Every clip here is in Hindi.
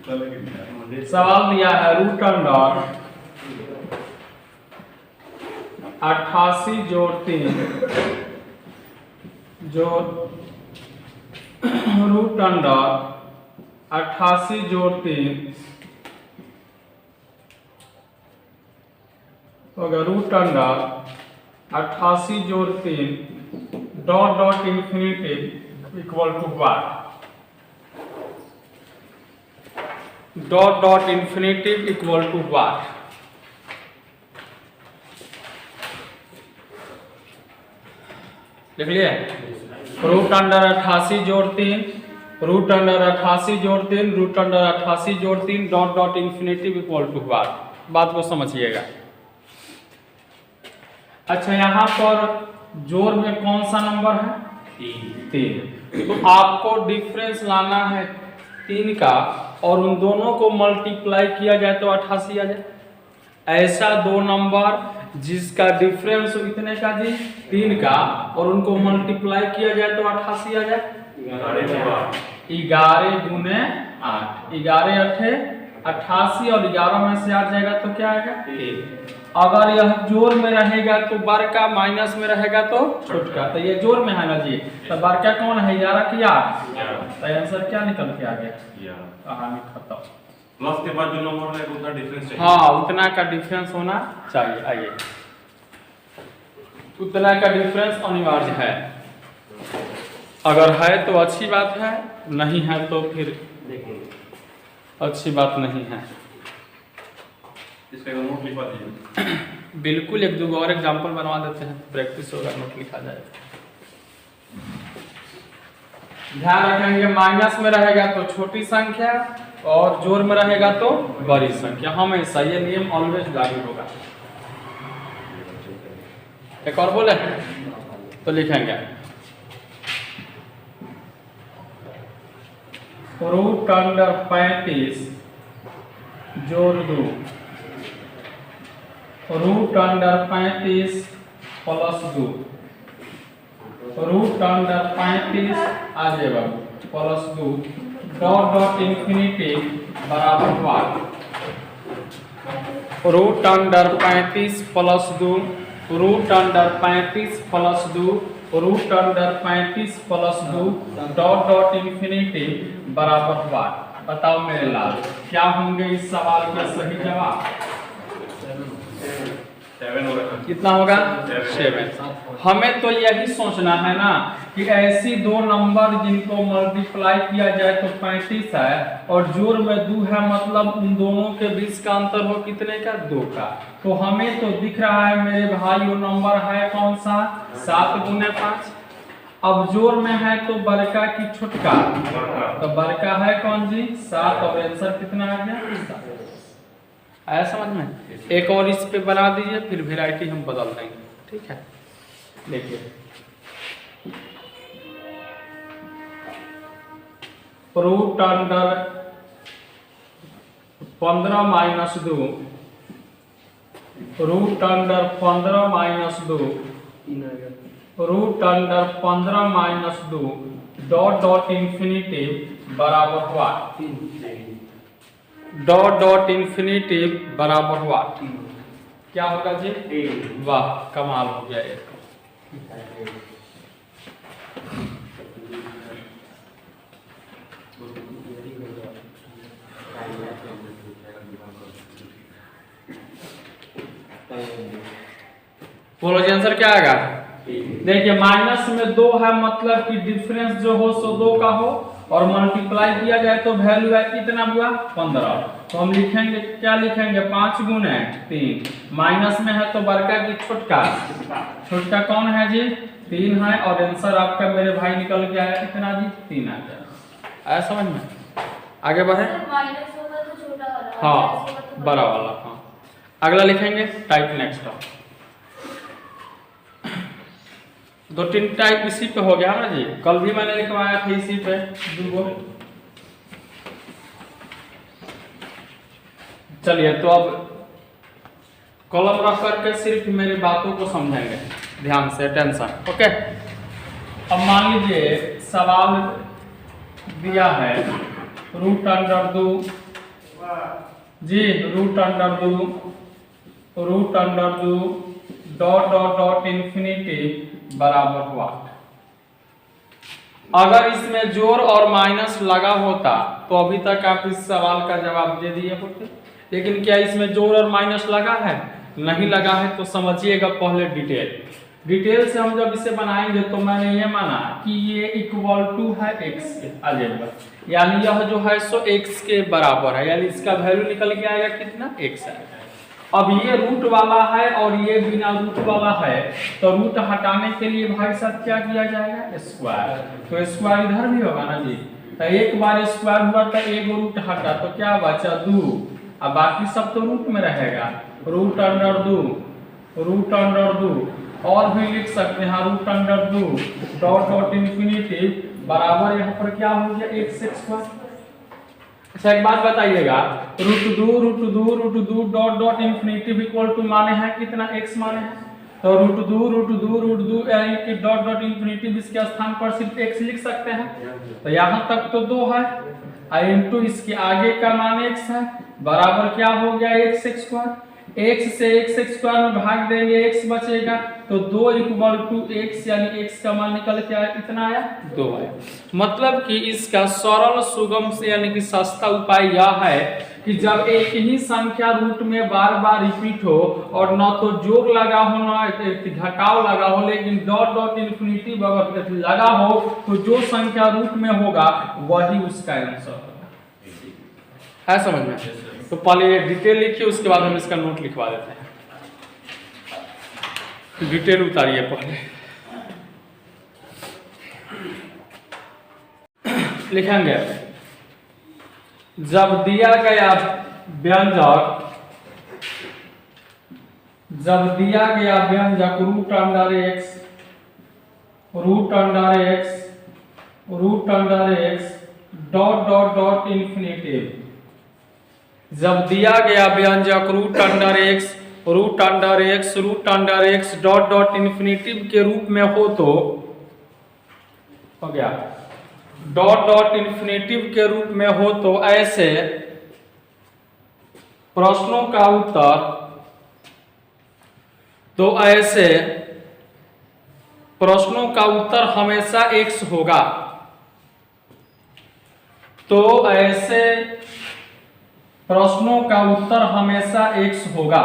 सवाल दिया है रूट अंडर 88 जोड़ 3 जो रूट अंडर 88 जोड़ 3 होगा रूट अंडर 88 जोड़ 3 dot dot infinity equal to what? Dot dot infinity equal to what? लिख लिए? रूट अंडर 88 जोड़ 3 रूट अंडर 88 जोड़ 3 रूट अंडर 88 जोड़ 3 dot dot infinity equal to what? बात को समझिएगा। अच्छा, यहाँ पर जोड़ में कौन सा नंबर है? 3। तो आपको डिफरेंस लाना है 3 का और उन दोनों को मल्टीप्लाई किया जाए तो 88 आ जाए। ऐसा दो नंबर जिसका डिफरेंस इतने का जी 3 का और उनको मल्टीप्लाई किया जाए तो 88 आ जाए। 11 गुने 8, 11 8 88 और 11 में से 8 जाएगा तो क्या आएगा? 1। अगर यह जोड़ में रहेगा तो बड़का, माइनस में रहेगा तो छोटका। तो ये जोड़ में है ना जी, तो बड़का कौन है? 11 की 8। तो आंसर क्या निकल के आ गया? कहानी खत्म। प्लस के बाद जो नंबर है उतना डिफरेंस चाहिए। हाँ, उतना का डिफरेंस होना चाहिए। आइए, उतना का डिफरेंस अनिवार्य है। अगर है तो अच्छी बात है, नहीं है तो फिर अच्छी बात नहीं है। इसका नोट लिखवा दीजिए। बिल्कुल, एक दो और एग्जांपल बनवा देते हैं, प्रैक्टिस होगा, नोट लिखा जाएगा। ध्यान रखेंगे, माइनस में रहेगा तो छोटी संख्या और जोड़ में रहेगा तो बड़ी संख्या। हमेशा ये नियम ऑलवेज लागू होगा। एक और बोले तो लिखेंगे रूट अंडर 35 जोड़ 2 root under 35 plus 2 root under 35 आ जाएगा प्लस 2 डॉट डॉट इंफिनिटी बराबर what? Root under 35 plus 2 root under 35 plus 2 root under 35 plus 2 dot dot infinity बराबर व्हाट? बताओ मेरे लाल, क्या होंगे इस सवाल के सही जवाब? 7 होगा। कितना होगा? 7। हमें तो यही सोचना है ना कि ऐसी दो नंबर जिनको मल्टीप्लाई किया जाए तो 35 है और जोड़ में 2 है, मतलब उन दोनों के बीच का अंतर हो कितने का? 2 का। तो हमें तो दिख रहा है मेरे भाई वो नंबर है कौन सा? 7 गुने 5। अब जोड़ में है तो बड़का की छोटका? तो बड़का है कौन जी? 7। और आंसर कितना आ गया? 7। आया समझ में? एक और इस पे बना दीजिए, फिर वैरायटी हम बदल देंगे। ठीक है, देखिए root under 15 minus 2 root under 15 minus 2 root under 15 minus 2 dot dot infinity बराबर व्हाट? डॉट डॉट इंफिनिटी बराबर व्हाट? क्या होगा जी? 8। वाह, कमाल हो गया। एक बोलो जी, आंसर क्या आएगा? देखिए, माइनस में 2 है, मतलब कि डिफरेंस जो हो सो 2 का हो और मल्टीप्लाई किया जाए तो वैल्यू है कितना हुआ? 15। तो हम लिखेंगे, क्या लिखेंगे? 5 गुने 3। माइनस में है तो बड़का की छोटका? छोटका कौन है जी? 3 है। और आंसर आपका मेरे भाई निकल के आया कितना जी? 3 आ गया। आया समझ में? आगे बढ़े। माइनस होगा तो छोटा वाला, हाँ, बड़ा वाला। हाँ, अगला लिखेंगे टाइप नेक्स्ट। 2-3 टाइप इसी पे हो गया ना जी। कल भी मैंने लिखवाया था इसी पे 2 गो। चलिए, तो अब कॉलम रख करके सिर्फ मेरी बातों को समझेंगे ध्यान से, टेंशन। ओके, अब मान लीजिए सवाल दिया है रूट अंडर 2 जी रूट अंडर दो डॉट डॉट डॉट इन्फिनिटी बराबर हुआ। अगर इसमें जोड़ और माइनस लगा होता तो अभी तक आप इस सवाल का जवाब दे दिए होते, लेकिन क्या इसमें जोड़ और माइनस लगा है? नहीं लगा है। तो समझिएगा पहले डिटेल से हम जब इसे बनाएंगे तो मैंने ये माना कि ये इक्वल टू है x के अलजेब्रा, यानी यह जो है सो x के बराबर है, यानी इसका वैल्यू निकल के आएगा कितना x है। अब ये रूट वाला है और ये बिना रूट वाला है, तो रूट हटाने के लिए भाई साहब क्या किया जाएगा? स्क्वायर। तो स्क्वायर इधर भी होगा ना जी, तो एक बार स्क्वायर हुआ तो एक रूट हटा तो क्या बचा? 2। अब बाकी सब तो रूट में रहेगा। रूट अंडर 2 और भी लिख सकते हैं root under 2 dot dot infinity बराबर यहाँ पर क्या हो गया? x square. अच्छा एक बात बताइएगा, रूट दो dot dot infinity equal to माने हैं कितना? x माने हैं, तो रूट दो यानी कि डॉट डॉट इन्फिनिटी इसके स्थान पर सिर्फ x लिख सकते हैं। तो यहाँ तक तो 2 है इनटू इसके आगे का मान x है बराबर क्या हो गया? x square. x से x स्क्वायर में भाग देंगे x बचेगा, तो 2 इक्वल टू x यानी x का मान निकल के आया कितना आया? 2 आया। मतलब कि इसका सरल सुगम से यानी कि सस्ता उपाय यह है कि जब एक ही संख्या रूट में बार बार रिपीट हो और न तो जोड़ लगा हो न घटाव लगा हो, लेकिन डॉट डॉट इन्फिनिटी लगा हो, तो जो संख्या रूट में होगा वही उसका आंसर होगा। है समझ में? तो पहले ये डिटेल लिखिए, उसके बाद हम इसका नोट लिखवा देते हैं। डिटेल उतारिए पहले। लिखेंगे जब दिया गया व्यंजक root under x dot dot dot infinity, जब दिया गया व्यंजक root under x dot dot infinity के रूप में हो तो हो गया, डॉट डॉट इन्फिनिटी के रूप में हो तो ऐसे प्रश्नों का उत्तर हमेशा x होगा। तो ऐसे प्रश्नों का उत्तर हमेशा x होगा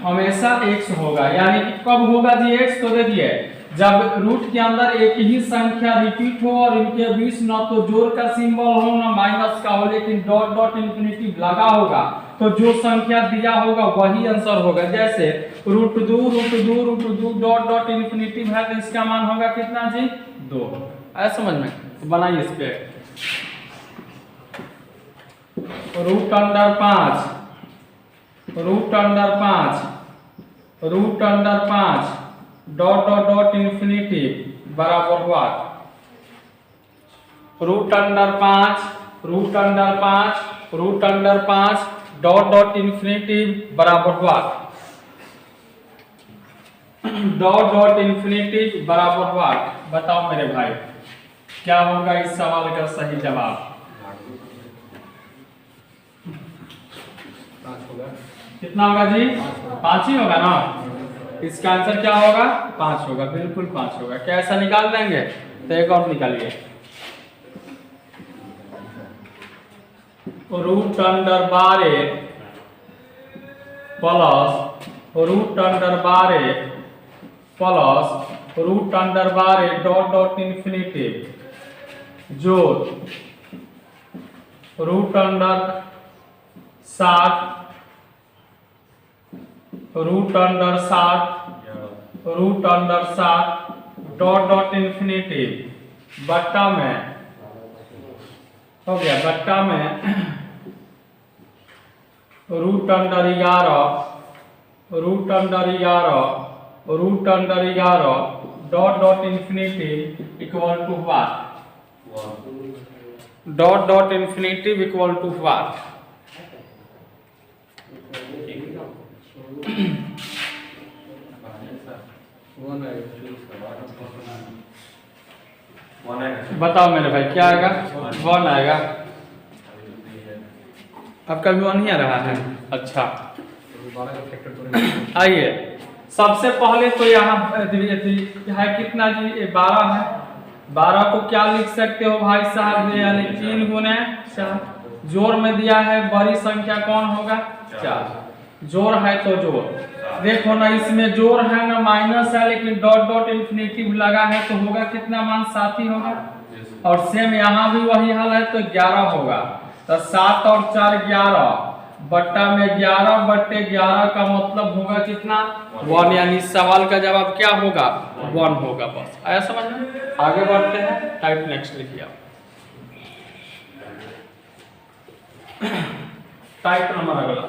हमेशा x होगा। यानी कि कब होगा जी x? तो देखिए जब रूट के अंदर एक ही संख्या रिपीट हो और इनके बीच न तो जोड़ का सिंबल हो न माइनस का हो, लेकिन डॉट डॉट इन्फिनिटी लगा होगा, तो जो संख्या दिया होगा वही आंसर होगा। जैसे रूट दो डॉट डॉट इन्फिनिटी है तो इसका मान होगा कितना जी? 2। आया समझ में? तो बनाइए इस पे root under 5 dot dot dot infinity बराबर हुआ root under 5 dot dot infinity बराबर हुआ डॉट डॉट इन्फिनिटी बराबर हुआ। बताओ मेरे भाई क्या होगा इस सवाल का सही जवाब? कितना होगा जी? 5 ही होगा ना। इसका आंसर क्या होगा? 5 होगा, बिल्कुल 5 होगा। क्या ऐसा निकाल देंगे? तो एक और निकालिए, root under 12 plus root under 12 dot dot infinity जो root under 60 dot dot infinity बट्टा में हो गया, बट्टा में root under 11 dot dot infinity equal to what? Dot dot infinity equal to what? बताओ मेरे भाई क्या आएगा? 1 आएगा। आपका भी 1 ही आ रहा है। अच्छा आइए, सबसे पहले तो यहाँ है कितना जी, 12 है। 12 को क्या लिख सकते हो भाई साहब, यानी 3 गुने 4। जोड़ में दिया है बड़ी संख्या कौन होगा, 4। जोड़ है तो जोड़, देखो ना इसमें जोड़ है ना माइनस है, लेकिन डॉट डॉट इन्फिनिटिव लगा है तो होगा कितना मान, 7 ही होगा। और सेम यहाँ भी वही हाल है तो 11 होगा। तो 7 और 4 11 बट्टा में 11/11 का मतलब होगा कितना, 1। यानी सवाल का जवाब क्या होगा, 1 होगा। बस आया समझ में। आगे बढ़ते हैं, टाइप नेक्स्ट लिखिए आप। टाइप नंबर अगला,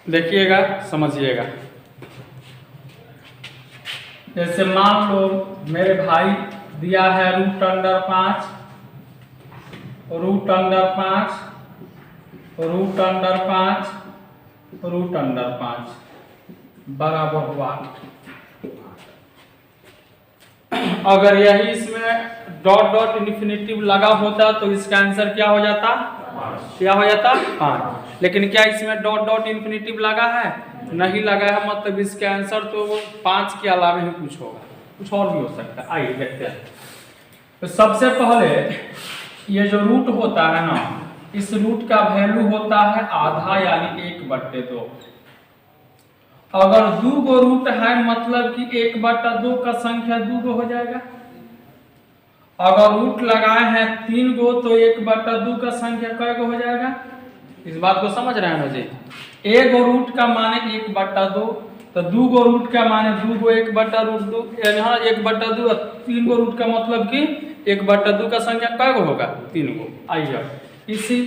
देखिएगा समझिएगा। जैसे मान लो मेरे भाई दिया है √5 बराबर 1। अगर यही इसमें डॉट डॉट इन्फिनिटिव लगा होता तो इसका आंसर क्या हो जाता, 5। लेकिन क्या इसमें डॉट डॉट इन्फिनिटिव लगा है, नहीं लगा है, मतलब इसका आंसर तो 5 के अलावा ही कुछ होगा, कुछ और भी हो सकता है। आइए देखते हैं। तो सबसे पहले ये जो रूट होता है ना, इस रूट का वैल्यू होता है आधा, यानी 1/2। अगर 2 गो रूट है मतलब कि 1/2 का संख्या 2 गो हो जाएगा। अगर रूट लगाए हैं 3 गो तो 1/2 का संख्या कै गो हो जाएगा। इस बात को समझ रहे हैं ना जी। 1 गो रूट का माने 1/2, तो 2 गो रूट का माने 2 गो 1/2, यहाँ 1/2। 3 गो रूट का मतलब कि 1/2 का संख्या कै गो होगा, 3 गो। आइए इसी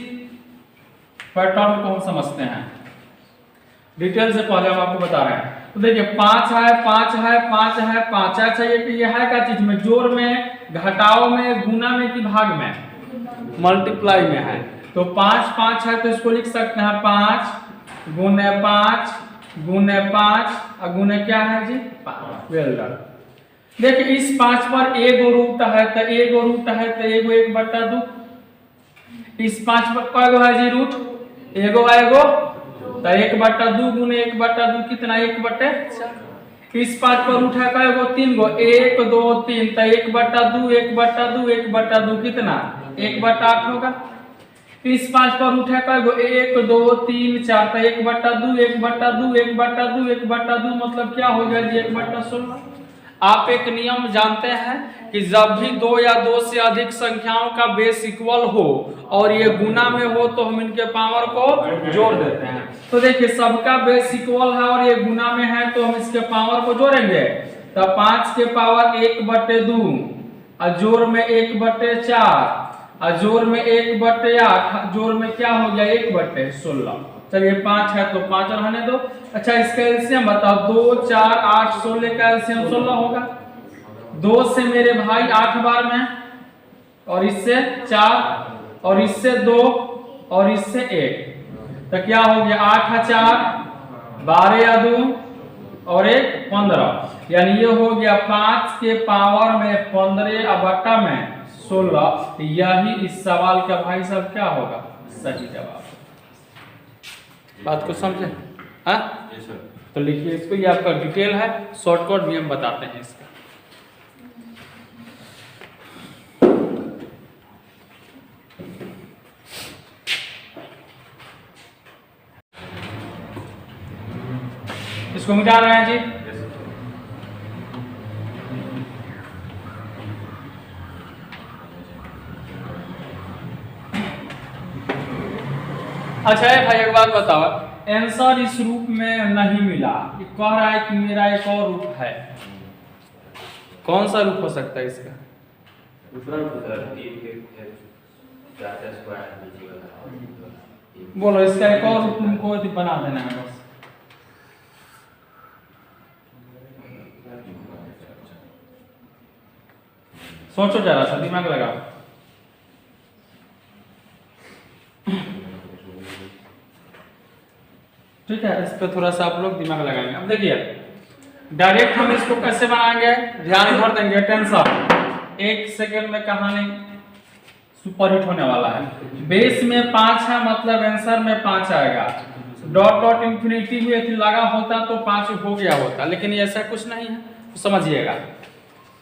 पैटर्न को हम समझते हैं डिटेल से। पहले हम आपको बता रहे हैं। तो देखिए 5 है, 5 है, 5 है, 5 है। चाहिए कि यह है क्या चीज में, जोड़ में, घटाव में, गुना में कि भाग में, मल्टीप्लाई में है। तो 5 5 है तो इसको लिख सकते हैं 5 गुने 5 गुने 5 और गुने क्या है जी, 5। Well done. देखिए इस 5 पर 1 गो रूट है तो 1 गो रूट है तो 1 गो 1/2। इस 5 पर कै गो है जी रूट, 1 गो है, 1 गो तो 1/2 गुने 1/2 कितना, 1/4। इस 5 पर रूट है कै गो, 3 गो, 1 2 3 तो 1/2 1/2 1/2 कितना, 1/8 होगा। इस 5 पर रूट है कै गो, 1 2 3 4 तो 1/2 1/2 1/2 1/2 मतलब क्या हो गया जी, 1/16। आप एक नियम जानते हैं कि जब भी 2 या 2 से अधिक संख्याओं का बेस इक्वल हो और ये गुना में हो तो हम इनके पावर को जोड़ देते हैं। तो देखिए सबका बेस इक्वल है और ये गुना में है तो हम इसके पावर को जोड़ेंगे। तो 5 के पावर 1/2 और जोड़ में 1/4 और जोड़ में 1/8, जोड़ में क्या हो गया 1/16। चलिए 5 है तो 5 रहने दो। अच्छा इसका एलसीएम बताओ, 2 4 8 16 का एलसीएम 16 होगा। 2 से मेरे भाई 8 बार में, और इससे 4 और इससे 2 और इससे 1 तो क्या हो गया 8 है 4 12 या 2 और 1 15, यानी ये हो गया 5 के पावर में 15 बट्टा में 16। यही इस सवाल का भाई साहब क्या होगा, सही जवाब। बात को समझे, हाँ तो लिखिए इसको, ये आपका डिटेल है, शॉर्टकट भी हम बताते हैं इसका। इसको मिटा रहे हैं जी। अच्छा है भाई एक बात बताओ, आंसर इस रूप में नहीं मिला, ये कह रहा है कि मेरा एक और रूप है। कौन सा रूप हो सकता है इसका, बोलो इसका एक और रूप तुमको बना देना है बस। सोचो जरा सा, दिमाग लगाओ। ठीक है, इस पे थोड़ा सा आप लोग दिमाग लगाएंगे। अब देखिए डायरेक्ट हम इसको कैसे बनाएंगे, ध्यान भर देंगे, टेंशन 1 सेकंड में कहानी सुपर हिट होने वाला है। बेस में 5 है, मतलब आंसर में 5 आएगा। डॉट डॉट इंफिनिटी भी यदि लगा होता तो 5 हो गया होता, लेकिन ऐसा कुछ नहीं है, तो समझिएगा।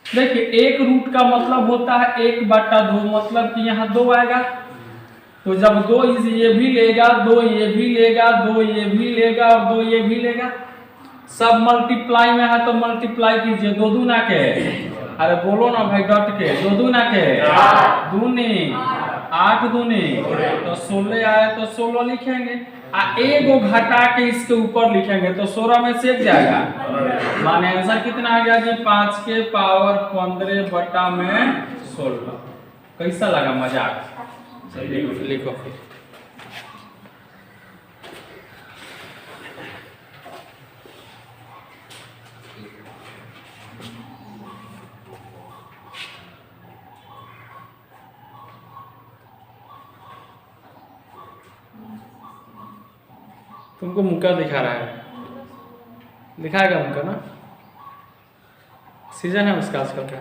देखिए एक रूट का मतलब होता है 1/2, मतलब कि यहाँ 2 आएगा। तो जब 2 ये भी लेगा, 2 ये भी लेगा, 2 ये भी लेगा और 2 ये भी लेगा, सब मल्टीप्लाई में है तो मल्टीप्लाई कीजिए। 2 दूना के, अरे बोलो ना भाई डॉट के, 2 दूना के 2 8 दूनी तो 16 आए तो 16 लिखेंगे। एगो घटा के इसके ऊपर लिखेंगे तो 16 में से जाएगा। माने आंसर कितना आ गया जी, 5 के पावर 15 में 16। कैसा लगा मजाक? लिखो फिर। तुमको मुक्का दिखा रहा है, दिखाएगा मुक्का ना, सीजन है उसका आजकल का।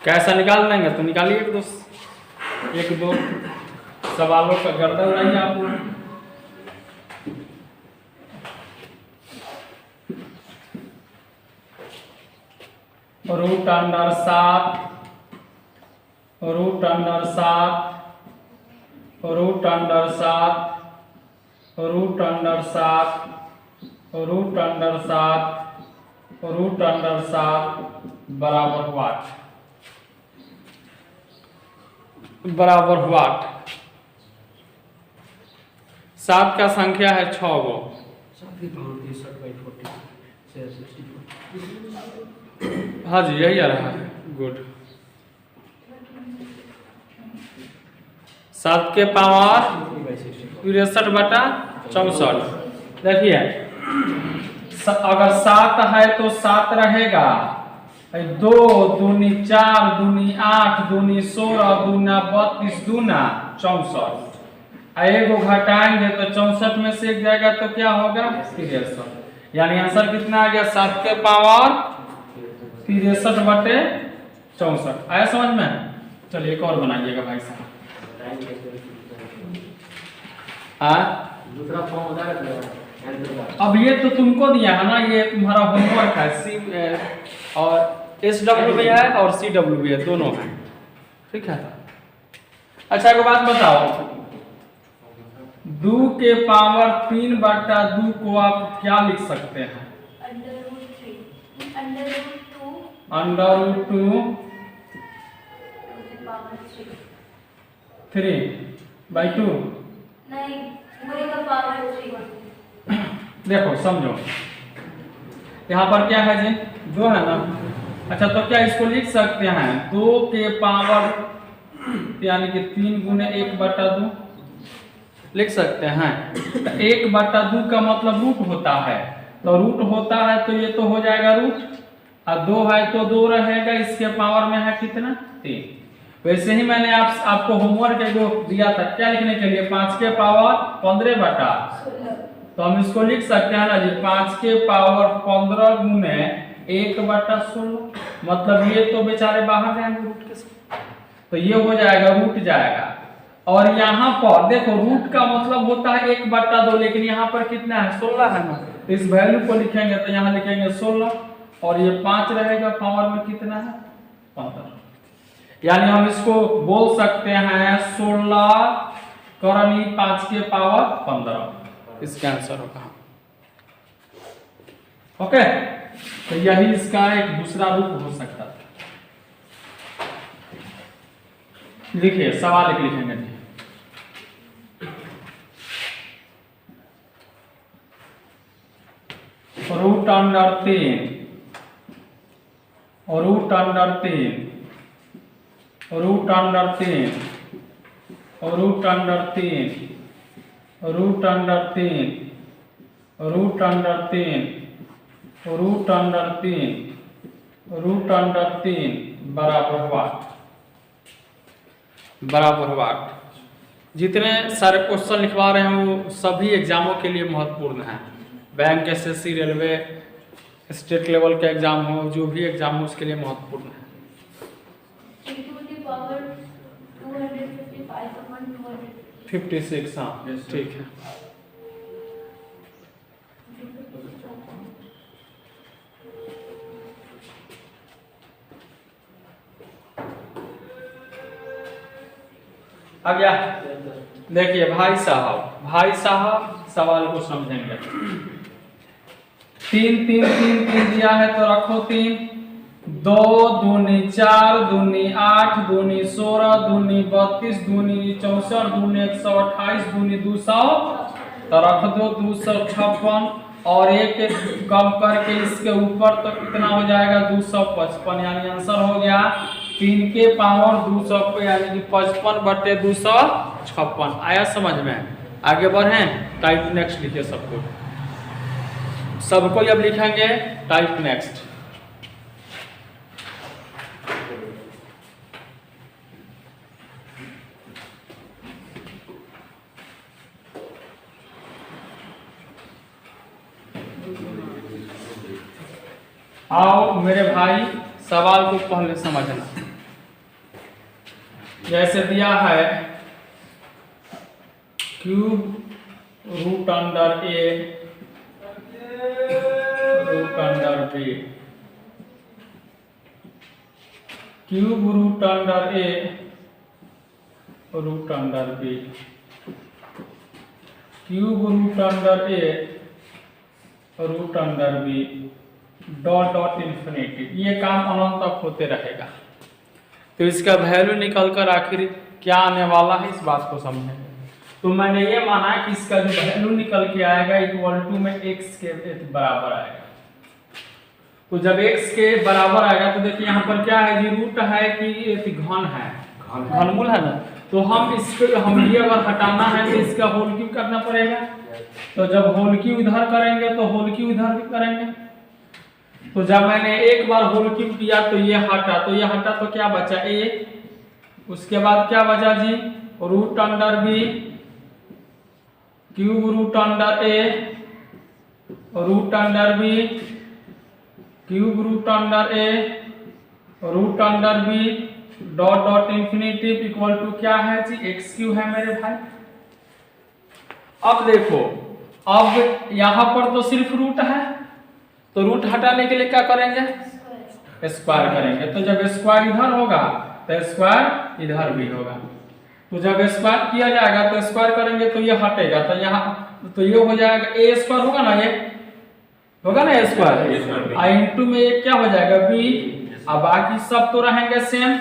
कैसा निकाल लेंगे तो निकालिए, एक दो सवालों का गर्दन नहीं आप लोग। Root under 7, root under 7, root under 7, root under 7, root under 7, root under 7 बराबर वाट, बराबर वाट। 7 का संख्या है 6 गो। हाँ जी यही आ रहा है, गुड। 7 के पावर 63/64। देखिए अगर 7 है तो 7 रहेगा, 2 दूनी 4 दूनी 8 दूनी 16 दूना 32 दूना 64। एगो घटाएंगे तो 64 में से एक जाएगा तो क्या होगा 63। यानी आंसर कितना आ गया, 7 के पावर 63/64। आया समझ में? चलिए एक और बनाइएगा भाई साहब। दूसरा फॉर्म होता है। अब ये तो तुमको दिया है ना, ये तुम्हारा होमवर्क है। सी और SW भी है और CW भी है, दोनों है। ठीक है। अच्छा एक बात बताओ, 2 के पावर 3/2 को आप क्या लिख सकते हैं? √2 3/2। नहीं, 2 का पावर 3। देखो समझो, यहाँ पर क्या है जी, 2 है ना। अच्छा तो क्या इसको लिख सकते हैं 2 के पावर यानी कि 3 गुने 1/2 लिख सकते हैं। तो 1/2 का मतलब रूट होता है, तो रूट होता है तो ये तो हो जाएगा रूट, और 2 है तो 2 रहेगा। इसके पावर में है कितना 3। वैसे ही मैंने आपको होमवर्क एगो दिया था क्या लिखने के लिए, 5 के पावर 15/16। तो हम इसको लिख सकते हैं ना जी, 5 के पावर 15 गुने 1/16। मतलब ये तो बेचारे बाहर जाएंगे रूट के साथ, तो ये हो जाएगा रूट जाएगा। और यहाँ पर देखो रूट का मतलब होता है 1/2, लेकिन यहाँ पर कितना है 16 है ना, तो इस वैल्यू को लिखेंगे तो यहाँ लिखेंगे 16 और ये 5 रहेगा, पावर में कितना है 15। यानी हम इसको बोल सकते हैं 16 करनी 5 के पावर 15। इसका आंसर होगा। ओके, तो यही इसका एक दूसरा रूप हो सकता है। लिखिए सवाल एक लिखेंगे जी। Root under 3, root under 3, root under 3, root under 3, root under 3 root under 3 root under 3 root under 3 बराबर वाट। जितने सारे क्वेश्चन लिखवा रहे हैं वो सभी एग्जामों के लिए महत्वपूर्ण हैं। Bank, SSC, railway, state level का एग्जाम हो, जो भी एग्जाम हो उसके लिए महत्वपूर्ण है। 56, हाँ ठीक है। आ गया। देखिए भाई साहब सवाल को समझेंगे। 3 3 3 3 दिया है तो रखो 3, 2 दूनी 4 दूनी 8 दूनी 16 दूनी 32 दूनी 64 दूनी 128 दूनी 200 तो रख दो 256 और एक कम करके इसके ऊपर तो कितना हो जाएगा 255, यानी आंसर हो गया 3 के पावर 200 पे, यानी कि 55/256। आया समझ में? आगे बढ़े, टाइप नेक्स्ट लिखिए सबको अब लिखेंगे टाइप नेक्स्ट। आओ मेरे भाई सवाल को पहले समझना। जैसे दिया है cube root under A root under B, cube root under A root under B, cube root under A root under B dot dot infinity. ये काम अनंत तक होते रहेगा। तो इसका वैल्यू निकलकर आखिर क्या आने वाला है इस बात को समझेंगे। तो मैंने ये माना कि इसका जो वैल्यू निकल के आएगा इक्वल टू में x के बराबर आएगा। तो जब x के बराबर आएगा तो देखिए यहाँ पर क्या है जी, रूट है कि घन है, घनमूल है ना। तो हम इसको हम ये अगर हटाना है तो इसका होल क्यूब करना पड़ेगा। तो जब होल क्यूब इधर करेंगे तो होल क्यूब इधर भी करेंगे। तो जब मैंने एक बार होल क्यूब किया तो ये हटा, तो क्या बचा a। उसके बाद क्या बचा जी, root under B, cube root under A root under B, cube root under A root under B dot dot infinity equal to क्या है जी, एक्स क्यूब है मेरे भाई। अब देखो, अब यहां पर तो सिर्फ रूट है, तो रूट हटाने के लिए क्या करेंगे, स्क्वायर करेंगे। तो जब स्क्वायर इधर होगा तो स्क्वायर इधर भी होगा। तो जब स्क्वायर किया जाएगा तो स्क्वायर करेंगे तो ये हटेगा, तो यहाँ तो ये हो जाएगा ए स्क्वायर होगा ना, ये होगा ना स्क्वायर, आई इंटू में ये क्या हो जाएगा बी। अब बाकी सब तो रहेंगे same,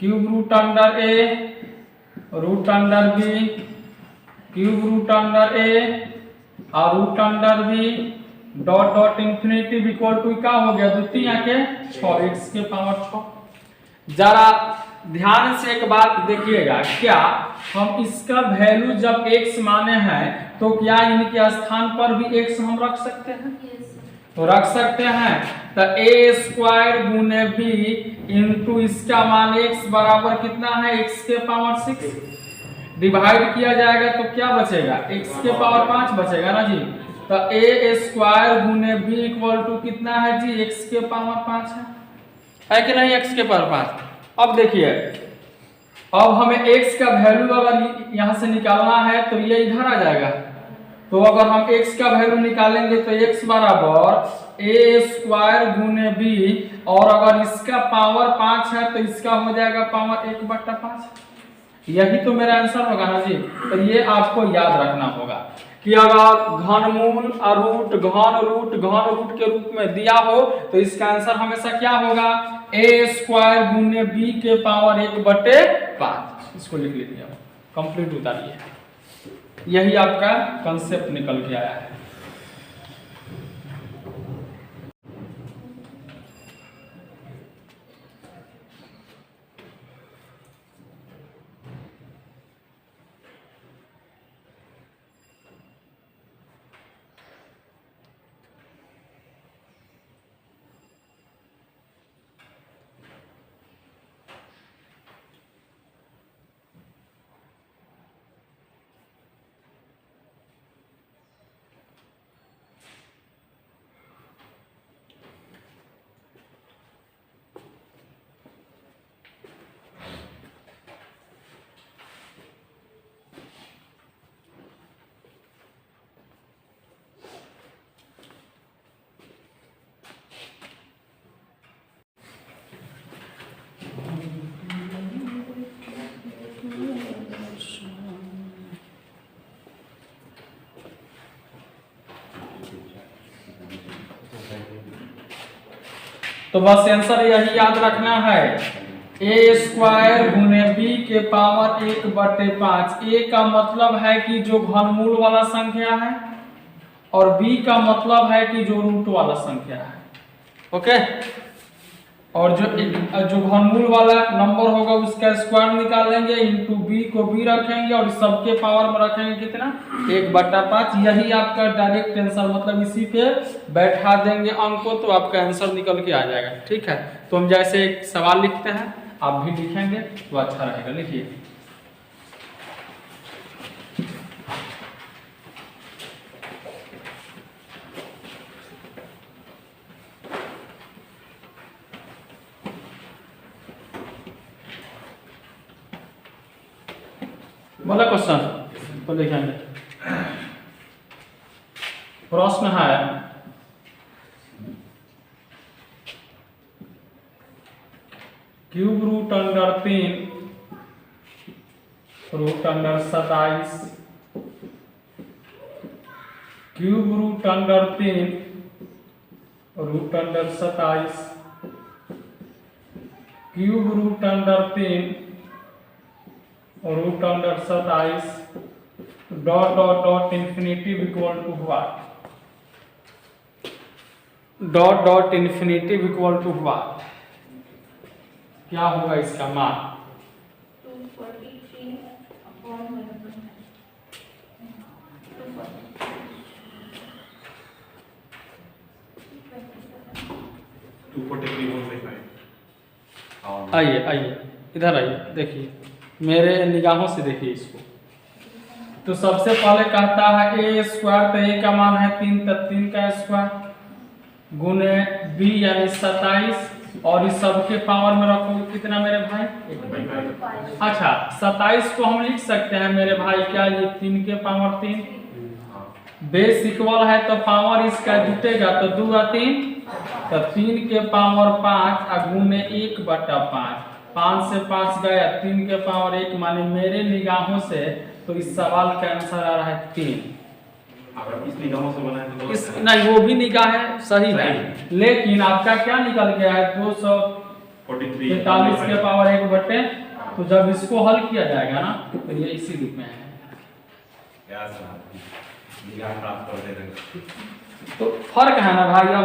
cube root under A root under B, cube root under A और root under B dot dot infinity equal to क्या हो गया, 2 3 के 6 x के पावर 6। जरा ध्यान से एक बात देखिएगा, क्या हम इसका वैल्यू जब x माने हैं तो क्या इनके स्थान पर भी x हम रख सकते हैं? तो रख सकते हैं। तो a स्क्वायर गुने b इंटू इसका मान x बराबर कितना है, x के पावर 6 डिवाइड किया जाएगा तो क्या बचेगा, x के पावर 5 बचेगा ना जी। तो a स्क्वायर गुने b इक्वल टू कितना है जी, x के पावर 5 है कि नहीं, x के पावर 5। अब देखिए, अब हमें x का वैल्यू अगर यहाँ से निकालना है तो ये इधर आ जाएगा। तो अगर हम x का वैल्यू निकालेंगे तो x बराबर a स्क्वायर गुने b, और अगर इसका पावर 5 है तो इसका हो जाएगा पावर 1/5। यही तो मेरा आंसर होगा ना जी। तो ये आपको याद रखना होगा कि अगर घनमूल रूट घन रूट के रूप में दिया हो तो इसका आंसर हमेशा क्या होगा, a स्क्वायर गुने b के पावर 1/5। इसको लिख लीजिए, कंप्लीट उतारिए। यही आपका कंसेप्ट निकल के आया है। तो बस आंसर यही याद रखना है, ए स्क्वायर गुने बी के पावर 1/5। ए का मतलब है कि जो घनमूल वाला संख्या है और बी का मतलब है कि जो रूट वाला संख्या है। ओके, और जो घनमूल वाला नंबर होगा उसका स्क्वायर निकालेंगे, इंटू बी को बी रखेंगे और सबके पावर में रखेंगे कितना 1/5। यही आपका डायरेक्ट आंसर, मतलब इसी पे बैठा देंगे अंक को तो आपका आंसर निकल के आ जाएगा। ठीक है, तो हम जैसे एक सवाल लिखते हैं, आप भी लिखेंगे तो अच्छा रहेगा। लिखिए, बोला क्वेश्चन तो लिखेंगे। प्रश्न है, cube root under 3 root under 27, cube root under 3 root under 27, cube root under 3 root under 27 dot dot dot infinity equal to what, dot dot infinity equal to what, क्या होगा इसका मान? 243 अपॉन 243.5। आइए आइए इधर आइए, देखिए मेरे निगाहों से देखिए इसको। तो सबसे पहले कहता है ए स्क्वायर, तो ए का मान है 3, तो 3 का स्क्वायर गुने बी यानी 27 और इस सबके पावर में रखोगे कितना मेरे भाई? 1/5। अच्छा, 27 को हम लिख सकते हैं मेरे भाई क्या, ये 3 के पावर 3, बेस इक्वल है तो पावर इसका जुटेगा तो 2 और 3, तो 3 के पावर 5 गुने 1/5, 5 से 5 गया, 3 के पावर 1, माने मेरे निगाहों से तो इस सवाल का आंसर आ रहा है 3। अगर इस निगाहों से बनाए तो इस नहीं, वो भी निगाह है सही है, लेकिन आपका क्या निकल गया है 243 के पावर 1/, तो जब इसको हल किया जाएगा ना तो ये इसी रूप में है। निगाह प्राप्त कर देंगे। तो फर्क है ना भाई, अब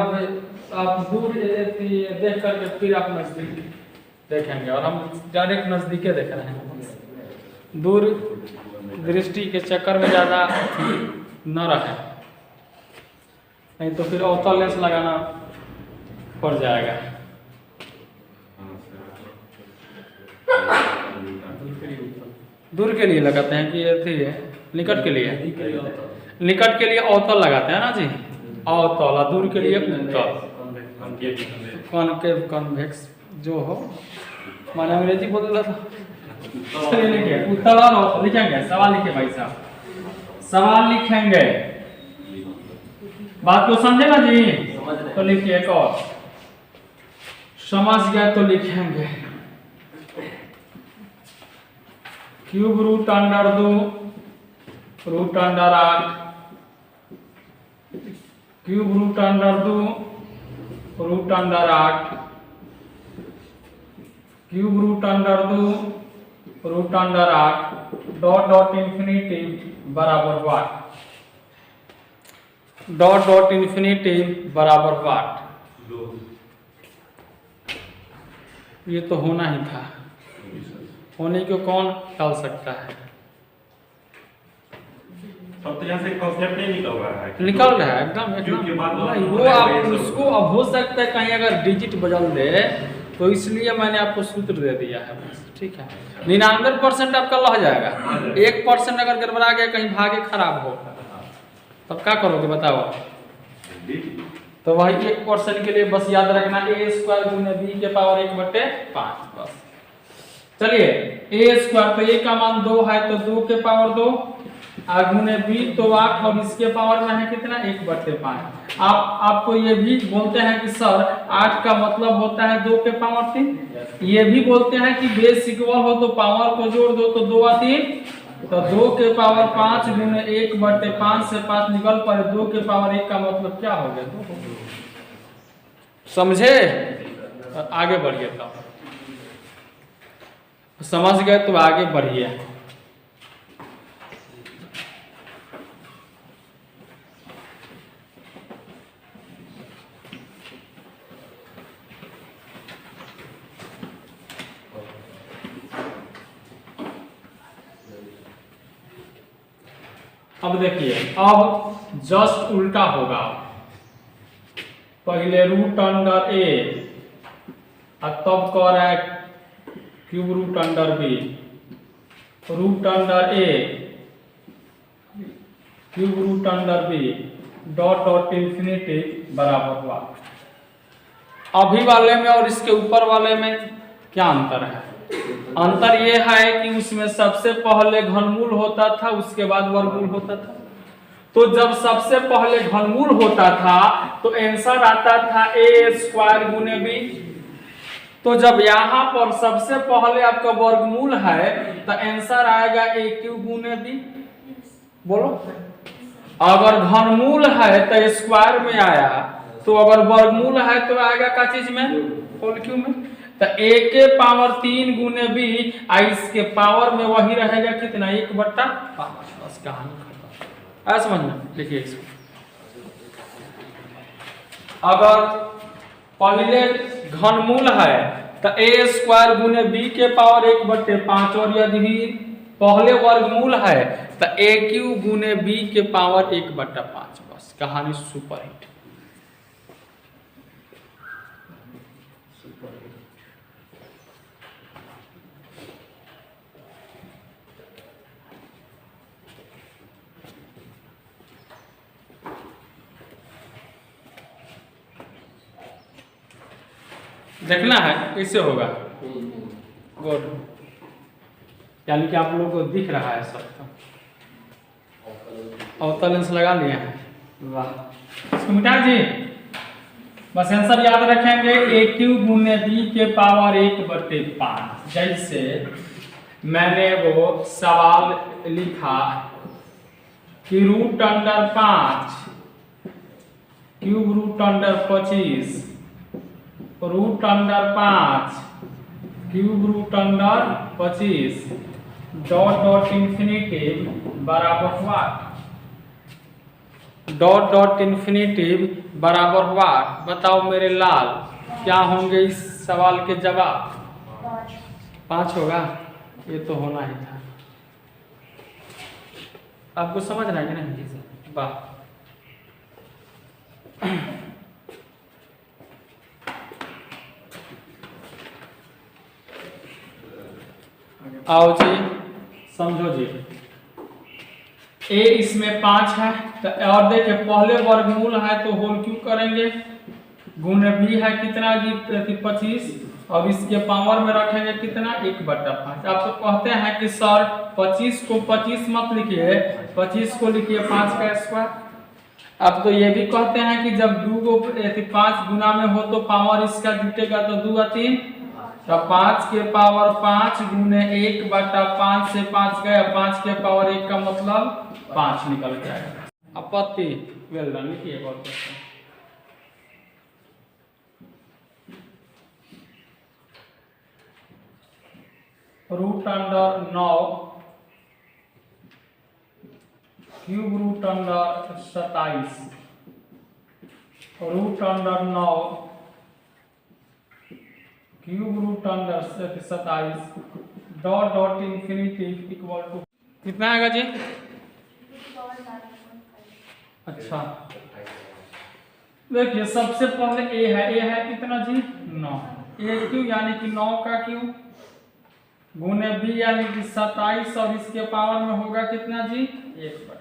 आप दूर देख करके फिर आप नजदीक देखेंगे और हम डायरेक्ट नजदीके देख रहे हैं। दूर दृष्टि के चक्कर में ज़्यादा न रहे, नहीं तो फिर अवतल लेंस लगाना पड़ जाएगा। दूर के लिए लगाते हैं कि अथी है, निकट के लिए? निकट के लिए अवतल लगाते हैं ना जी, अवतल, और दूर के लिए उत्तल, कॉनकेव कॉन्वेक्स जो हो, माने अंग्रेजी बोल रहा था। चलिए लिखिए, उत्तल और अवतल लिखेंगे। सवाल लिखिए भाई साहब, सवाल लिखेंगे, बात को समझे ना जी? तो लिखिए, एक और समझ गया तो लिखेंगे, cube root under 2 root under 8, cube root under 2 root under 8, cube root under 2 root under 8 dot dot infinity बराबर व्हाट, डॉट डॉट इन्फिनिटी बराबर व्हाट। ये तो होना ही था, होने को कौन टाल सकता है? अब तो यहाँ से कॉन्सेप्ट नहीं निकल रहा है। निकल रहा है एकदम क्योंकि बाद में नहीं, वो आप उसको अब हो सकता है कहीं अगर डिजिट बदल दे, तो इसलिए मैंने आपको सूत्र दे दिया है बस। ठीक है, 99% आपका लह जाएगा, 1% अगर गड़बड़ा गया, कहीं भागे खराब हो, तब क्या करोगे बताओ? तो वही 1% के लिए बस याद रखना, ए स्क्वायर गुने बी के पावर 1/5 बस। चलिए, ए स्क्वायर, तो ए का मान 2 है तो 2 के पावर 2 गुने बी तो 8 और इसके पावर में है कितना 1/5। आपको ये भी बोलते हैं कि सर 8 का मतलब होता है 2 के पावर 3, ये भी बोलते हैं कि बेस इक्वल हो तो पावर को जोड़ दो तो 2 और 3, तो 2 के पावर 5 गुने 1/5 से 5 निकल पर 2 के पावर 1 का मतलब क्या हो गया 2। समझे? आगे बढ़िए तब समझ गए तो आगे बढ़िए। अब देखिए, अब जस्ट उल्टा होगा। पहले रूट अंडर ए और तब कह रहा है cube root under B, root under A cube root under B dot dot infinity बराबर हुआ। अभी वाले में और इसके ऊपर वाले में क्या अंतर है? अंतर ये है कि उसमें सबसे पहले घनमूल होता था, उसके बाद वर्गमूल होता था। तो जब सबसे पहले घनमूल होता था तो आंसर आता था ए स्क्वायर गुने बी। तो जब यहाँ पर सबसे पहले आपका वर्गमूल है तो आंसर आएगा ए क्यूब गुने बी। बोलो, अगर घनमूल है तो स्क्वायर में आया, तो अगर वर्गमूल है तो आएगा क्या चीज में? होल क्यूब में। तो ए के पावर 3 गुने बी, इसके पावर में वही रहेगा कितना? 1/5। बस कहानी खत्म। समझना, देखिए इसको, अगर पहले घनमूल है तो ए स्क्वायर गुने बी के पावर 1/5, और यदि पहले वर्गमूल है तो ए क्यूब गुने बी के पावर 1/5। बस कहानी सुपर हिट। देखना है कैसे होगा। गुड, यानी कि आप लोगों को दिख रहा है सबका। अवतल लेंस लगा लिए हैं, वाह। इसको मिटा जी, बस आंसर याद रखेंगे ए क्यूब गुने बी के पावर 1/5। जैसे मैंने वो सवाल लिखा कि root under 5 cube root under 25 root under 5 cube root under 25 dot dot infinity बराबर हुआ। डॉट डॉट इंफिनिटी बराबर हुआ। बताओ मेरे लाल, क्या होंगे इस सवाल के जवाब? 5 होगा। ये तो होना ही था। आपको समझ रहा है कि नहीं? वाह। आओ जी, समझो जी। ए इसमें 5 है तो, और देखिए पहले वर्गमूल है तो होल क्यों करेंगे? गुणे बी है कितना जी? 25, और इसके पावर में रखेंगे कितना? 1/5। आप तो कहते हैं कि सर 25 को 25 मत लिखिए, 25 को लिखिए 5 का स्क्वायर। अब तो ये भी कहते हैं कि जब 2 को 5 गुना में हो तो पावर इसका जुटेगा तो 2 और 3, तो 5 के पावर 5 गुने 1/5 से 5 गया, 5 के पावर 1 का मतलब 5 निकल जाएगा। आपत्ति? वेल डन, लिखिए बहुत अच्छा। Root under 9 cube root under 27 root under 9 cube root under 27 dot dot infinity equal to कितना आएगा जी? अच्छा देखिए, सबसे पहले ए है कितना जी? 9। ए क्यू यानी कि 9 का क्यू गुने बी यानी कि 27, और इसके पावर में होगा कितना जी? 1/5।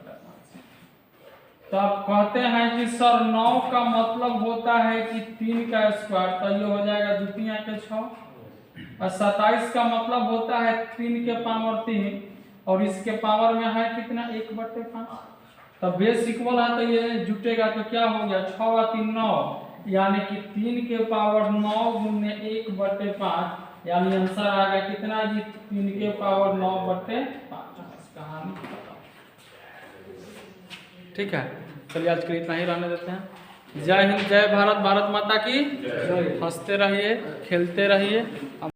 तो आप कहते हैं कि सर 9 का मतलब होता है कि 3 का स्क्वायर, तो ये हो जाएगा 2 के 6, और 27 का मतलब होता है 3 के पावर 3, और इसके पावर में है कितना? 1/5। तो बेस इक्वल है तो ये जुटेगा तो क्या हो गया? 6 और 3 9, यानी कि 3 के पावर 9 गुने 1/5, यानी आंसर आ गया कितना जी? 3 के पावर 9/5। कहानी खत्म। ठीक है, चलिए आज के लिए इतना ही रहने देते हैं। जय हिंद, जय भारत, भारत माता की जय। हंसते रहिए, खेलते रहिए।